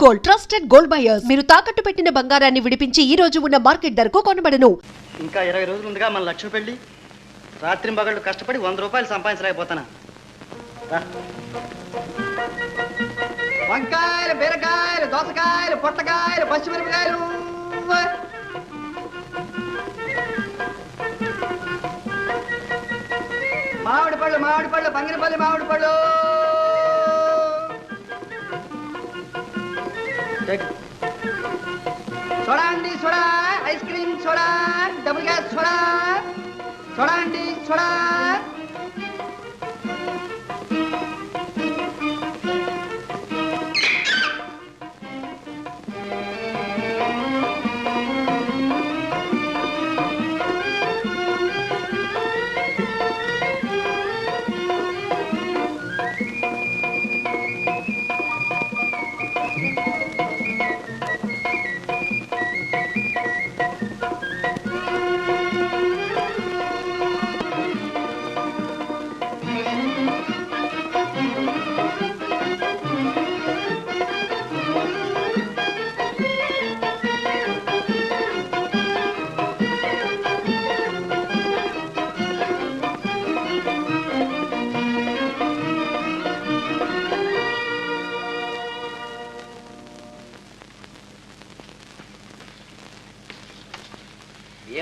Gold, trusted gold buyers. మీరు తాకట్టు పెట్టిన బంగారాన్ని విడిపించి ఈ రోజు ఉన్న మార్కెట్ ధరకు కొనబడను. ఇంకా 20 రోజులు ఉందిగా మన లక్ష్మి పెళ్లి. రాత్రి మగళ్ళు కష్టపడి 100 రూపాయలు సంపాదించలేకపోతానా? వంకాయలు, బీరకాయలు, దోసకాయలు, పొట్టకాయలు, పచ్చిమిరపకాయలు, మామిడి పళ్ళు, బంగినపల్లి మామిడి పళ్ళు, సోడా అండి, soda, ice cream soda, double gas soda, soda అండి, సోడా.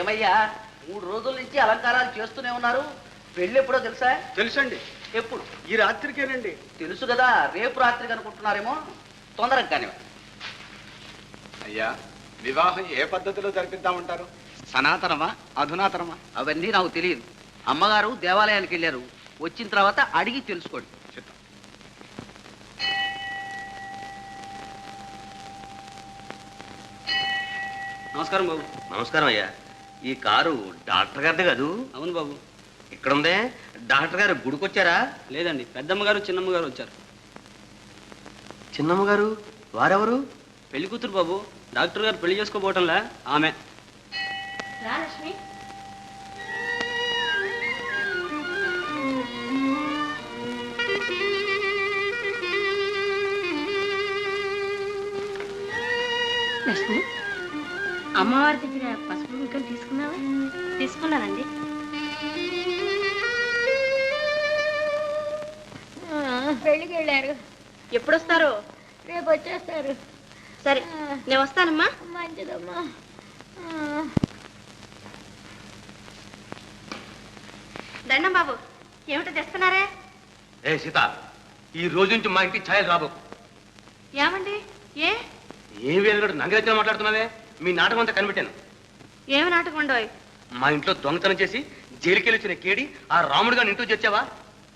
ఏమయ్యా 3 రోజుల నుంచి అలంకారాలు చేస్తూనే ఉన్నారు. పెళ్ళి ఎప్పుడో తెలుసా? తెలుసండి. ఎప్పుడు? ఈ రాత్రికేనండి. తెలుసు కదా, రేపు రాత్రికి అనుకుంటున్నారేమో. తొందరగా కానివ్వండి. అయ్యా, వివాహం ఏ పద్ధతిలో జరిపిద్దామంటారు? సనాతనమా, అధునాతనమా? అవన్నీ నాకు తెలియదు. అమ్మగారు దేవాలయానికి వెళ్ళారు. వచ్చిన తర్వాత అడిగి తెలుసుకోండి. చిత్తం. నమస్కారం బాబు. నమస్కారం అయ్యా. ఈ కారు డాక్టర్ గారిది కాదు? అవును బాబు. ఇక్కడ ఉందే. డాక్టర్ గారు గుడికొచ్చారా? లేదండి, పెద్దమ్మ గారు చిన్నమ్మ గారు వచ్చారు. చిన్నమ్మ గారు వారెవరు? పెళ్లి కూతురు బాబు. డాక్టర్ గారు పెళ్లి చేసుకోబోవటంలా ఆమె. లక్ష్మి, అమ్మవారి దగ్గర పసుపు ముక్కలు తీసుకున్నావా? తీసుకున్నానండి. పెళ్ళికి వెళ్ళారు. ఎప్పుడు వస్తారు? రేపు వచ్చేస్తారు. సరే, నేను వస్తానమ్మా. మంచిదమ్మా. దండం బాబు, ఏమిటో తెస్తున్నారే? ఏ సీత, ఈ రోజు నుంచి మా ఇంటికి ఛాయలు రాబో. ఏమండి? ఏ ఏం వేలు నంగరెత్తిన మాట్లాడుతున్నావే? మీ నాటకం అంతా కనిపెట్టాను. ఏమి నాటకం ఉండవు? మా ఇంట్లో దొంగతనం చేసి జైలుకెళ్ళి వచ్చిన కేడి ఆ రాముడు గారిని ఇంటూ చేర్చావా?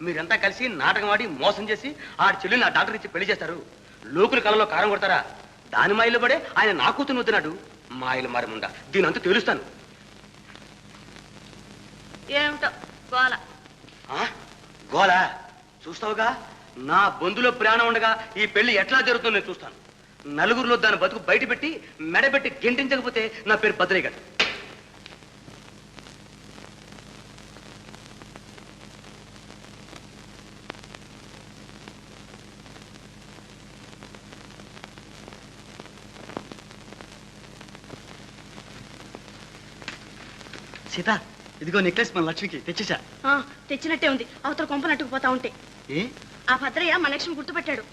మీరంతా కలిసి నాటకం ఆడి మోసం చేసి ఆ చెల్లిని నా డాక్టర్ ఇచ్చి పెళ్లి చేస్తారు. లోకుల కళలో కారం కొడతారా? దాని మాయలు పడే ఆయన నా కూతురు వద్దున్నాడు. మాయలు మారముండా, దీని అంతా తెలుస్తాను. ఏమిటో గోల. గోలా చూస్తావుగా? నా బంధులో ప్రాణం ఉండగా ఈ పెళ్లి ఎట్లా జరుగుతుందో నేను చూస్తాను. నలుగురిలో దాని బతుకు బయట పెట్టి మెడబెట్టి గెంటించకపోతే నా పేరు భద్రయ్య గారు. సీత, ఇదిగో నెక్లెస్ మన లక్ష్మికి తెచ్చేసా. తెచ్చినట్టే ఉంది. అవతల కొంపనట్టుకు పోతా ఉంటే ఏ ఆ భద్రయ్య మన లక్ష్మి గుర్తుపెట్టాడు.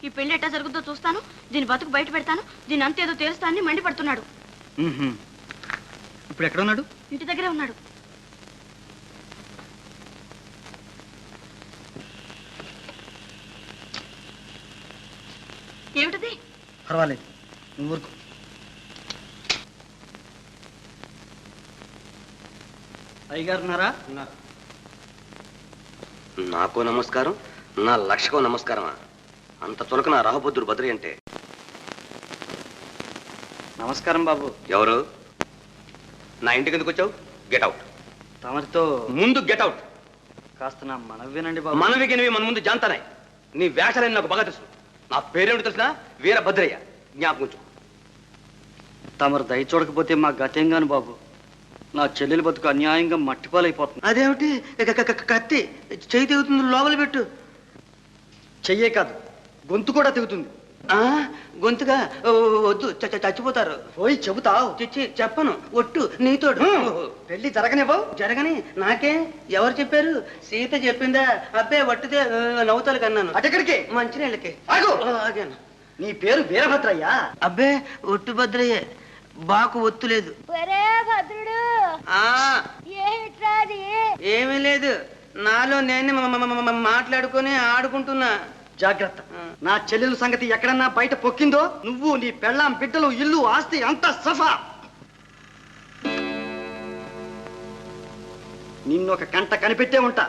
ఈ పెళ్లి ఎట్టా జరుగుతుందో చూస్తాను, దీని బతుకు బయట పెడతాను, దీని అంతేదో తేలుస్తానని మండిపడుతున్నాడు. ఇప్పుడు ఎక్కడ ఉన్నాడు? ఇంటి దగ్గరే ఉన్నాడు. ఏమిటది? పర్వాలేదు, నువ్వు ఊరుకో. అయ్యగారు ఉన్నారా? నాకు నమస్కారం, నా లక్షకం నమస్కారమా? అంత చులక నా రాహబుద్ధుడు భద్రయ్య అంటే. నమస్కారం బాబు. ఎవరు? నా ఇంటికి ఎందుకు వచ్చావు? Get out. తమరితో ముందు గెట్ అవుట్. కాస్త నా మనవి వినండి బాబు. మనవికినవి మన ముందు జాంతానాయి. నీ వేషాలని నాకు బాగా తెలుసు. నా పేరేమిటి తెలిసిన? వీరభద్రయ్య. జ్ఞాపకం ఉంచు. తమరు దయ చూడకపోతే మా గతేంగాను బాబు. నా చెల్లెలి బతుకు అన్యాయంగా మట్టిపాలైపోతుంది. అదేమిటి? కత్తి చెయ్యి తెగుతుంది, లోపల పెట్టు. చెయ్యే కాదు, గొంతు కూడా తెగుతుంది. గొంతుగా వద్దు చచ్చిపోతారు. పోయి చెబుతావు. చిచ్చి చెప్పను, ఒట్టు నీతోడు. పెళ్లి జరగనివ్వవు. జరగని నాకే ఎవరు చెప్పారు? సీత చెప్పిందా? అబ్బే వట్టిదే నవ్వుతాలు కన్నాను. అటెక్కడికి? మంచినీళ్ళకి ఆగు. ఆగాను. నీ పేరు వీరభద్రయ్యా? అబ్బే ఒట్టు భద్రయ్యే, బాకు ఒత్తు లేదు. భద్రుడు ఆ ఏమిట్రాది? ఏమీ లేదు, నాలో నేను మాట్లాడుకొని ఆడుకుంటున్నా. జాగ్రత్త. నా చెల్లెల సంగతి ఎక్కడన్నా బయట పొక్కిందో నువ్వు, నీ పెళ్ళాం, బిడ్డలు, ఇల్లు, ఆస్తి అంతా సఫా. నిన్నొక కంట కనిపెట్టే ఉంటా.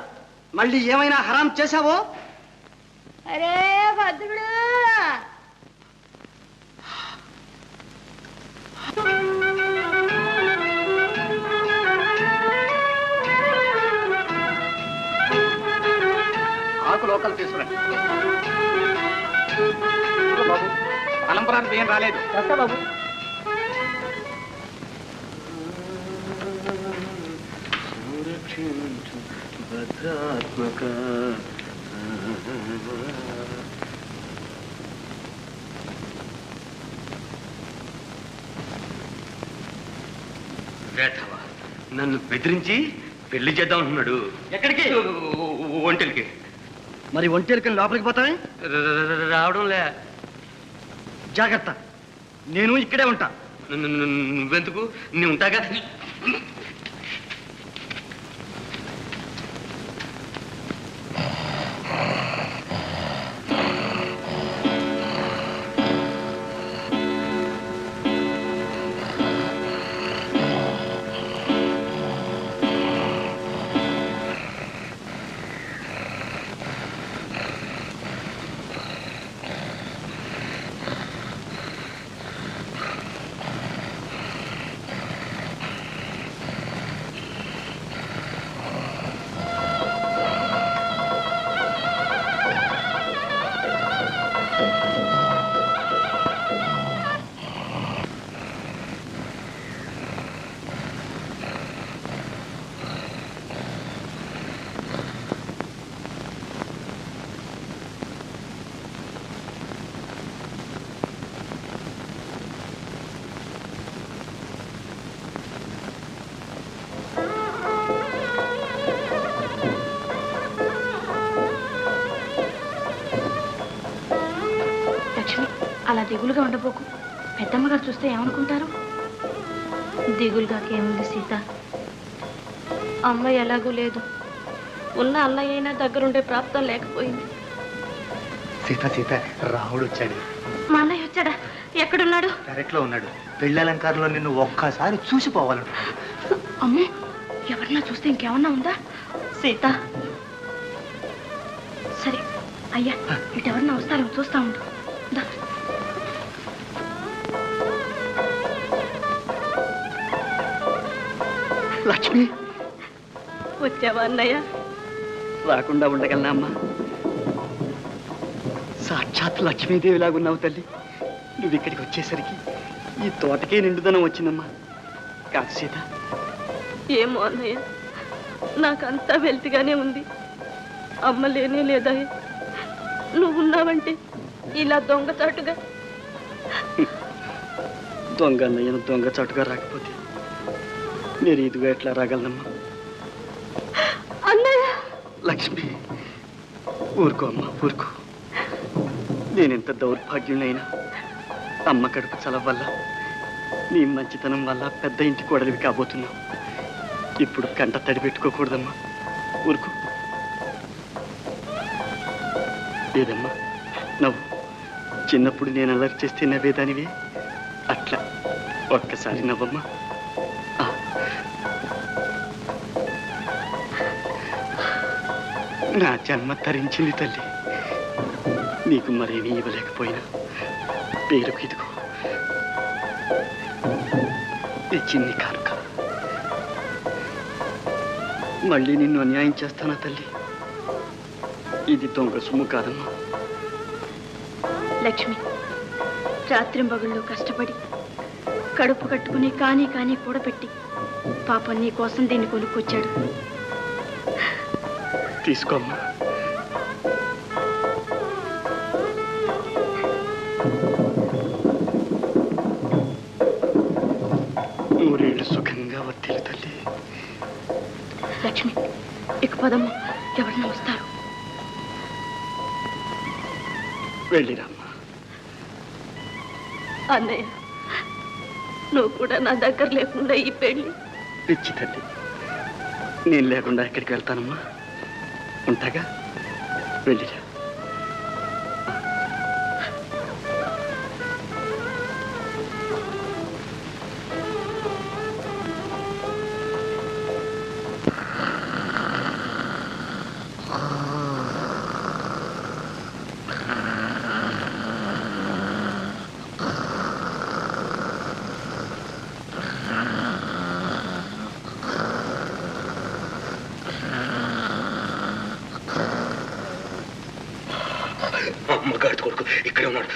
మళ్ళీ ఏమైనా హరాం చేశావో? అరే భద్రుడు, ఆకు లోకల్ తీసుకురండి బాబు. తలంపరానికి ఏం రాలేదు. బాబు. వేధవా, నన్ను బెదిరించి పెళ్లి చేద్దాం అంటున్నాడు. ఎక్కడికి? ఒంటెలకి. మరి ఒంటేరుకని లోపలికి పోతావే? రావడంలే. జాగ్రత్త, నేను ఇక్కడే ఉంటా. నువ్వెందుకు? నీ ఉంటాగా. అలా దిగులుగా ఉండబోకు. పెద్దమ్మగారు చూస్తే ఏమనుకుంటారు? దిగులుగాకేముంది సీత, అమ్మ ఎలాగూ లేదు. ఉన్న అన్నయ్య అయినా దగ్గరుండే ప్రాప్తం లేకపోయింది. సీత సీత, రాముడు వచ్చాడు. మా అన్నయ్య వచ్చాడా? ఎక్కడున్నాడు? పెరట్లో ఉన్నాడు. పెళ్లి అలంకారంలో నిన్ను ఒక్కసారి చూసిపోవాలంటున్నాడు. అమ్మో, ఎవరన్నా చూస్తే ఇంకేమన్నా ఉందా? సీత, సరే అయ్యా, ఇటు ఎవరన్నా వస్తారో చూస్తా ఉండు. దా. లక్ష్మి, వచ్చావా అన్నయ్య? రాకుండా ఉండగలనా అమ్మా? సాక్షాత్ లక్ష్మీదేవిలాగున్నావు తల్లి. నువ్వు ఇక్కడికి వచ్చేసరికి ఈ తోటకే నిండుదనం వచ్చిందమ్మా. కాదు సీత, ఏమో అన్నయ్య, నాకంతా వెల్తిగానే ఉంది. అమ్మ లేనే లేదా? నువ్వున్నావంటే ఇలా దొంగచాటుగా. దొంగ అన్నయ్యను దొంగచాటుగా రాకపోతే నేను ఇదిగా ఎట్లా రాగలనమ్మా? అన్నయ్య! లక్ష్మి, ఊరుకో అమ్మా, ఊరుకో. నేనెంత దౌర్భాగ్యునైనా అమ్మ కడుపు చలవ వల్ల, నీ మంచితనం వల్ల పెద్ద ఇంటి కోడలివి కాబోతున్నావు. ఇప్పుడు కంట తడి పెట్టుకోకూడదమ్మా, ఊరుకో. లేదమ్మా, నవ్వు. చిన్నప్పుడు నేను అల్లరి చేస్తే నవ్వేదానివి, అట్లా ఒక్కసారి నవ్వమ్మా. నా జన్మ తరించింది తల్లి. నీకు మరేమీ ఇవ్వలేకపోయినా పేరుకు ఇదిగో ఈ చిన్ని కానుక. మళ్ళీ నిన్ను అన్యాయం చేస్తానా తల్లి? ఇది దొంగ సొమ్ము కాదమ్మా. లక్ష్మి, రాత్రింబగళ్ళు కష్టపడి కడుపు కట్టుకుని కానీ కూడబెట్టి పాపం నీ కోసం దీన్ని కొనుక్కొచ్చాడు. తీసుకోమ్మా. నూరేళ్ళు సుఖంగా వర్తిల్లు తల్లి. లక్ష్మి ఇక పదమ్మ, ఎవరన్నా వస్తారు. వెళ్ళిరమ్మా. అన్నయ్య, నువ్వు కూడా నా దగ్గర లేకుండా ఈ పెళ్లి. పిచ్చి తల్లి, నేను లేకుండా ఎక్కడికి వెళ్తానమ్మా? ఉంటాగా, వెళ్ళిరా. అమ్మగారి కొడుకు ఇక్కడే ఉన్నాడు.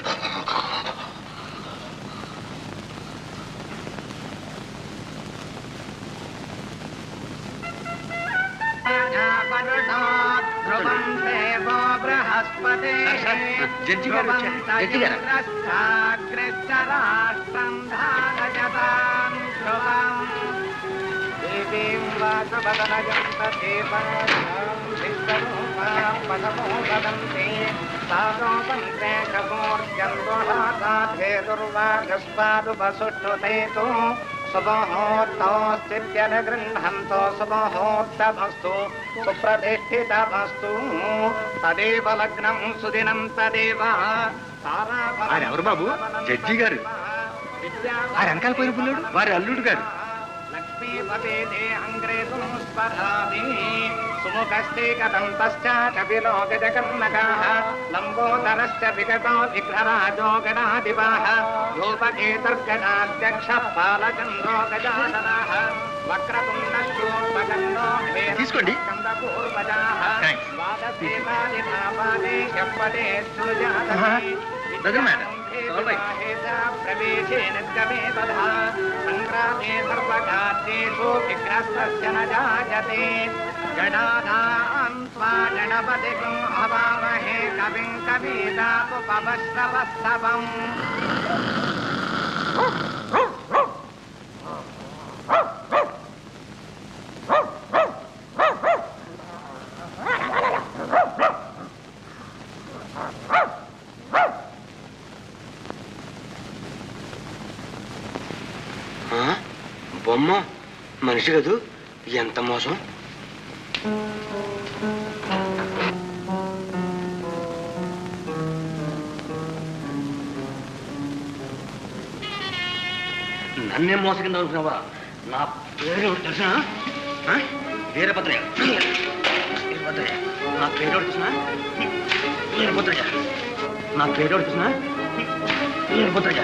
జడ్జి గారు వచ్చారు. జడ్జి గారు గృహంతో శుభముహూర్తమస్తు సుప్రతిష్ఠితమస్తు తదేవ లగ్నం సుదినం తదేవ. ఎవరు బాబు? జడ్జి గారు. వారి వెనకాల పోయిన పుల్లుడు వారి అల్లుడు గారు. లక్ష్మీపతే అంగ్రేతుం స్పధామి సుముఖస్తే కదంతశ్చ కపిలో గజకర్ణకః లంబోదరశ్చ విగతో విఘ్నరాజో గణాధిపః యోపకేతర్గణాధ్యక్షః పాలచంద్రో గజాననః వక్రతుండశూర్పకర్ణో తీసుకోండి. స్కందపూర్వజాః ద్వాదశేవాదినాపాదే షప్పదే సృజాతః Doesn't matter. It's all right. ప్రవేశే నిర్గమే తథా సంగ్రామే సర్వకార్యేషు విఘ్నస్తస్య న జాయతే. గణానాం త్వా గణపతిం హవామహే కవిం కవీనాముపమశ్రవస్తవం. బొమ్మ మనిషి కదూ, ఎంత మోసం. నన్నేం మోసం కింద అనుకున్నావా? నా పేరు తెలిసిన వీరభద్రయ్య. వీరభద్రయ్య నా పేరు తెలిసిన వీరభద్రయ్య. నా పేరు తెలిసిన వీరభద్రయ్య.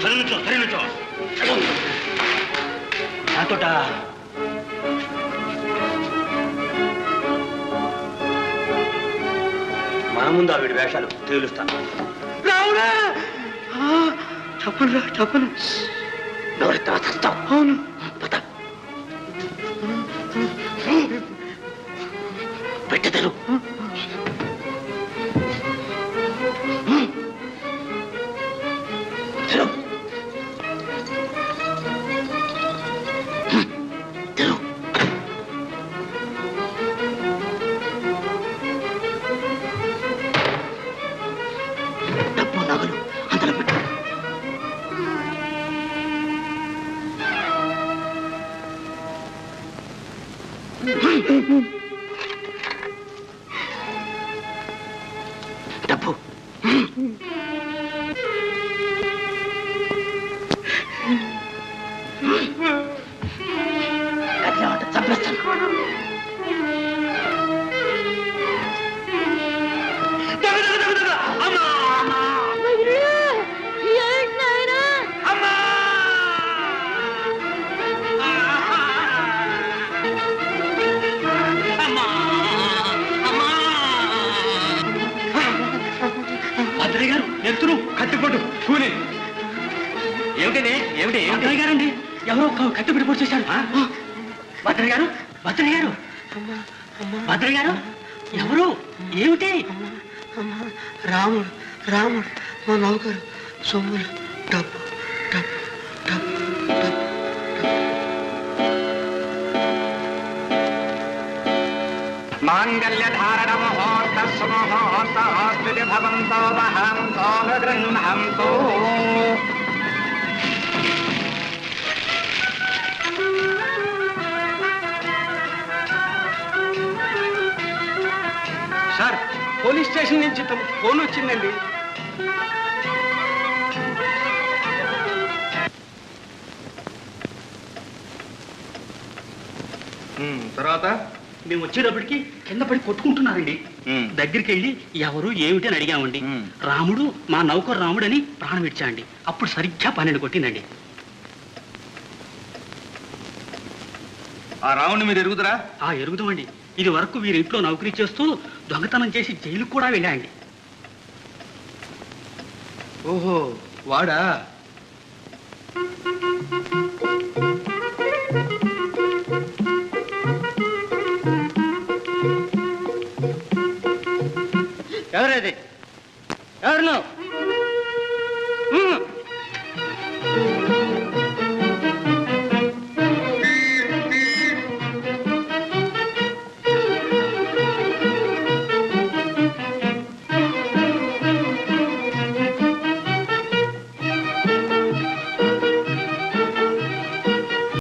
సరే నుంచో, సరే నుంచో. నాతోట మన ముందు ఆవిడ వేషాలు తేలుస్తాను. రావురా! చెప్పనురా, చెప్పను. అవును పెట్టెదరు. డబ్బు నగలు అందులో పెట్టు. డబ్బు చంపేస్తాను. భద్రయ్య గారు ఎత్తురు కత్తిపొట్టు కూని. ఏమిటండి? ఏమిటి? భద్రయ్య గారండి, ఎవరో కత్తిపెట్టి పొడి చేశారు. భద్రయ్య గారు, భద్రయ్య గారు, భద్రయ్య గారు, ఎవరు? ఏమిటి? రాముడు, రాముడు మా నౌకరు సొమ్ములు డబ్బు డబ్బు డబ్బు డబ్బు మాంగళ్యధారణ ముహూర్త సుముహూర్తోస్తు భవంతో వహంతో గృహంతో. సార్ పోలీస్ స్టేషన్ నుంచి తమకు ఫోన్ వచ్చిందండి. తర్వాత మేము వచ్చేటప్పటికి కింద పడి కొట్టుకుంటున్నారండి. దగ్గరికి వెళ్ళి ఎవరు ఏమిటి అని అడిగామండి. రాముడు మా నౌకరు రాముడు అని ప్రాణం ఇచ్చాండి. అప్పుడు సరిగ్గా 12 కొట్టిందండి. ఆ రావుని మీరు ఎరుగుదరా? ఎరుగుదామండి. ఇది వరకు వీరింట్లో నౌకరీ చేస్తూ దొంగతనం చేసి జైలుకు కూడా వెళ్ళాండి. ఓహో వాడా? ఎవరది? ఎవరు నువ్వు?